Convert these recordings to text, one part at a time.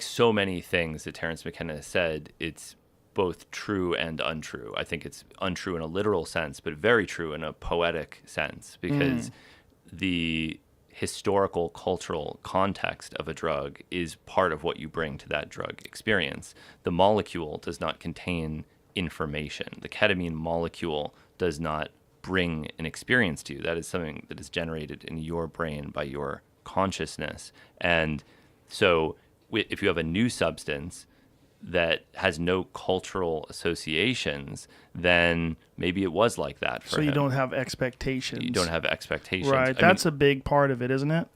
so many things that Terence McKenna has said, it's both true and untrue. I think it's untrue in a literal sense, but very true in a poetic sense, because the historical, cultural context of a drug is part of what you bring to that drug experience. The molecule does not contain information. The ketamine molecule does not bring an experience to you. That is something that is generated in your brain by your consciousness. And so if you have a new substance that has no cultural associations, then maybe it was like that for him. So you don't have expectations. You don't have expectations. Right. That's a big part of it, isn't it?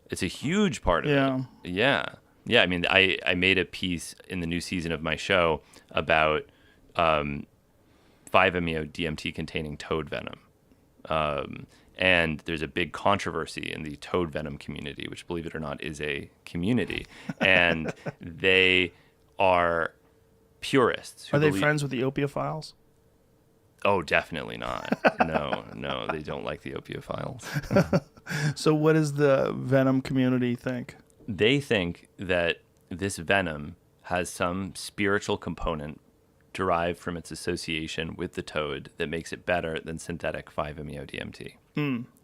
It's a huge part of it. Yeah. Yeah. I mean, I made a piece in the new season of my show about 5-MeO DMT containing toad venom. And there's a big controversy in the toad venom community, which, believe it or not, is a community. And they are purists. Are they friends with the opiophiles? Oh, definitely not. No, they don't like the opiophiles. So what does the venom community think? They think that this venom has some spiritual component derived from its association with the toad that makes it better than synthetic 5-MeO DMT.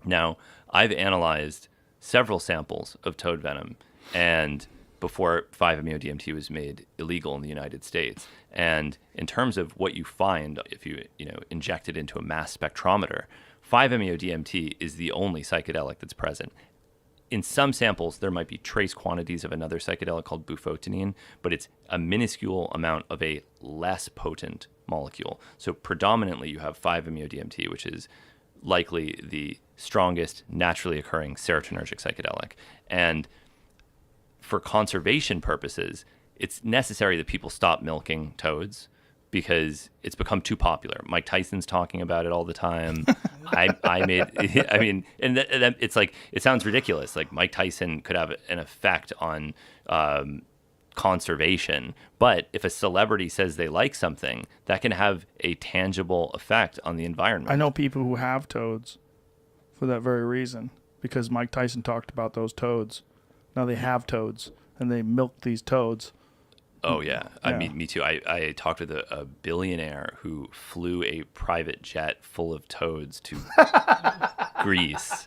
Now, I've analyzed several samples of toad venom, and before 5-MeO DMT was made illegal in the United States. And in terms of what you find if you inject it into a mass spectrometer, 5-MeO DMT is the only psychedelic that's present. In some samples, there might be trace quantities of another psychedelic called bufotenine, but it's a minuscule amount of a less potent molecule. So predominantly you have 5-MeO DMT, which is likely the strongest naturally occurring serotonergic psychedelic. And for conservation purposes, it's necessary that people stop milking toads because it's become too popular. Mike Tyson's talking about it all the time. It's like, it sounds ridiculous. Like Mike Tyson could have an effect on conservation, but if a celebrity says they like something, that can have a tangible effect on the environment. I know people who have toads for that very reason, because Mike Tyson talked about those toads. Now they have toads, and they milk these toads. Oh, yeah. I mean, me too. I talked with a billionaire who flew a private jet full of toads to Greece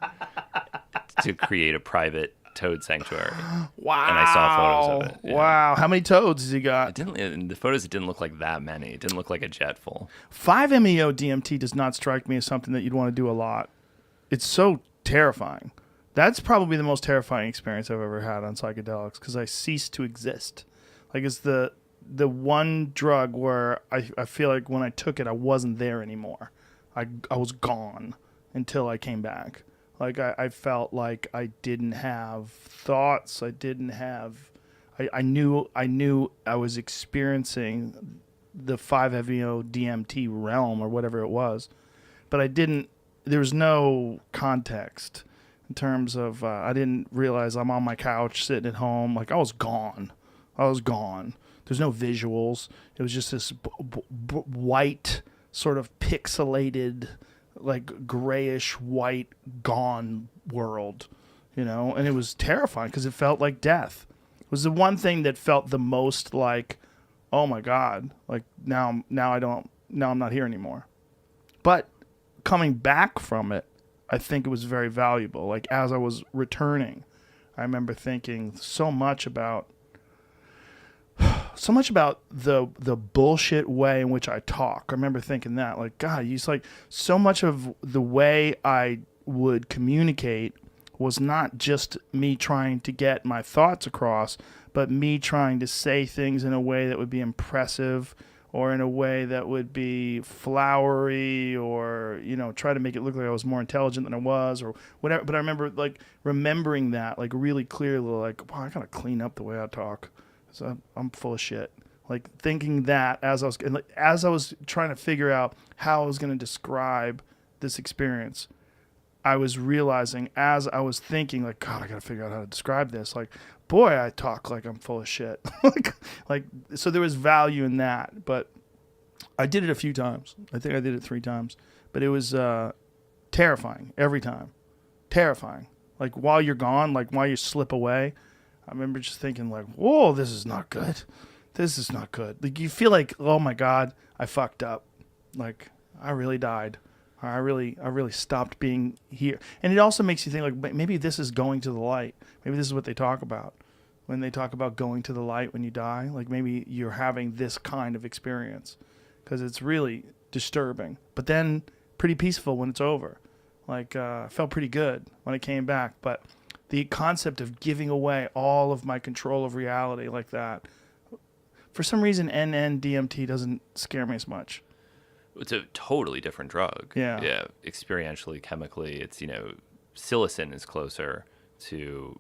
to create a private toad sanctuary. Wow. And I saw photos of it. Yeah. Wow. How many toads has he got? In the photos, it didn't look like that many. It didn't look like a jet full. 5-MeO DMT does not strike me as something that you'd want to do a lot. It's so terrifying. That's probably the most terrifying experience I've ever had on psychedelics, because I ceased to exist. Like, it's the one drug where I feel like when I took it, I wasn't there anymore. I was gone until I came back. Like, I felt like I didn't have thoughts. I knew I was experiencing the 5-MeO DMT realm or whatever it was, but there was no context in terms of, I didn't realize I'm on my couch sitting at home. Like, I was gone. There's no visuals. It was just this white, sort of pixelated, like grayish white, gone world, and it was terrifying because it felt like death. It was the one thing that felt the most like, oh my God, like now I'm not here anymore. But coming back from it, I think it was very valuable. Like, as I was returning, I remember thinking so much about the bullshit way in which I talk. I remember thinking that, like, God, it's like so much of the way I would communicate was not just me trying to get my thoughts across, but me trying to say things in a way that would be impressive, or in a way that would be flowery, or, try to make it look like I was more intelligent than I was, or whatever. But I remember, like, remembering that, like, really clearly, like, wow, I gotta clean up the way I talk. So I'm full of shit. Like, thinking that as I was trying to figure out how I was going to describe this experience, I was realizing as I was thinking, like, God, I got to figure out how to describe this. Like, boy, I talk like I'm full of shit. like, so there was value in that. But I did it a few times. I think I did it 3 times. But it was terrifying every time. Terrifying. Like, while you're gone, like while you slip away, remember just thinking like, whoa, this is not good. This is not good. Like you feel like, oh my God, I fucked up. Like I really died. I really stopped being here. And it also makes you think like maybe this is going to the light. Maybe this is what they talk about when they talk about going to the light when you die. Like maybe you're having this kind of experience because it's really disturbing, but then pretty peaceful when it's over. Like felt pretty good when I came back. But the concept of giving away all of my control of reality like that, for some reason, DMT doesn't scare me as much. It's a totally different drug. Yeah. Yeah. Experientially, chemically, it's, psilocin is closer to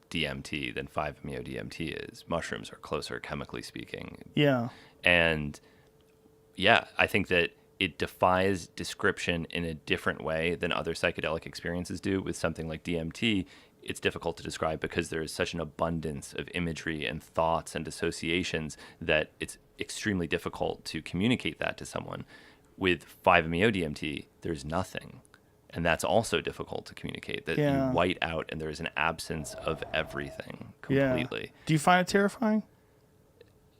DMT than 5-MeO-DMT is. Mushrooms are closer, chemically speaking. Yeah. And yeah, I think that it defies description in a different way than other psychedelic experiences do. With something like DMT, it's difficult to describe because there is such an abundance of imagery and thoughts and associations that it's extremely difficult to communicate that to someone. With 5-MeO-DMT, there's nothing. And that's also difficult to communicate, that you white out and there's an absence of everything completely. Yeah. Do you find it terrifying?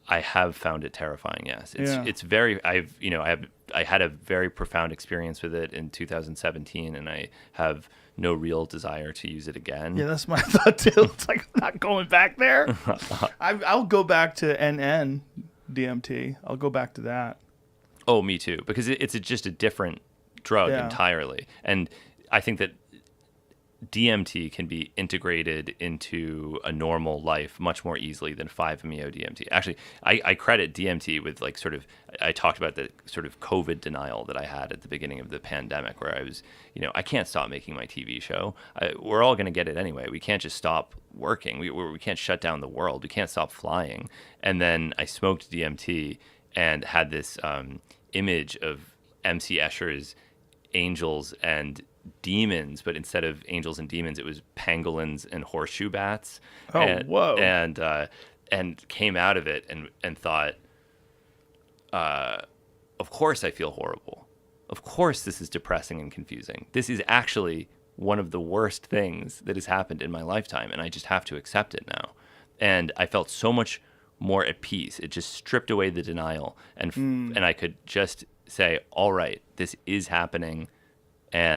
I have found it terrifying. Yes. It's very, I had a very profound experience with it in 2017 and I have no real desire to use it again. Yeah, that's my thought too. It's like, I'm not going back there. I'll go back to DMT. I'll go back to that. Oh, me too. Because it's just a different drug entirely. And I think that DMT can be integrated into a normal life much more easily than 5-MeO-DMT. Actually, I credit DMT with like sort of, I talked about the sort of COVID denial that I had at the beginning of the pandemic where I was, I can't stop making my TV show. We're all going to get it anyway. We can't just stop working. We can't shut down the world. We can't stop flying. And then I smoked DMT and had this image of MC Escher's angels and demons, but instead of angels and demons, it was pangolins and horseshoe bats. Oh, whoa! And came out of it and thought, of course I feel horrible. Of course this is depressing and confusing. This is actually one of the worst things that has happened in my lifetime, and I just have to accept it now. And I felt so much more at peace. It just stripped away the denial, and I could just say, all right, this is happening, and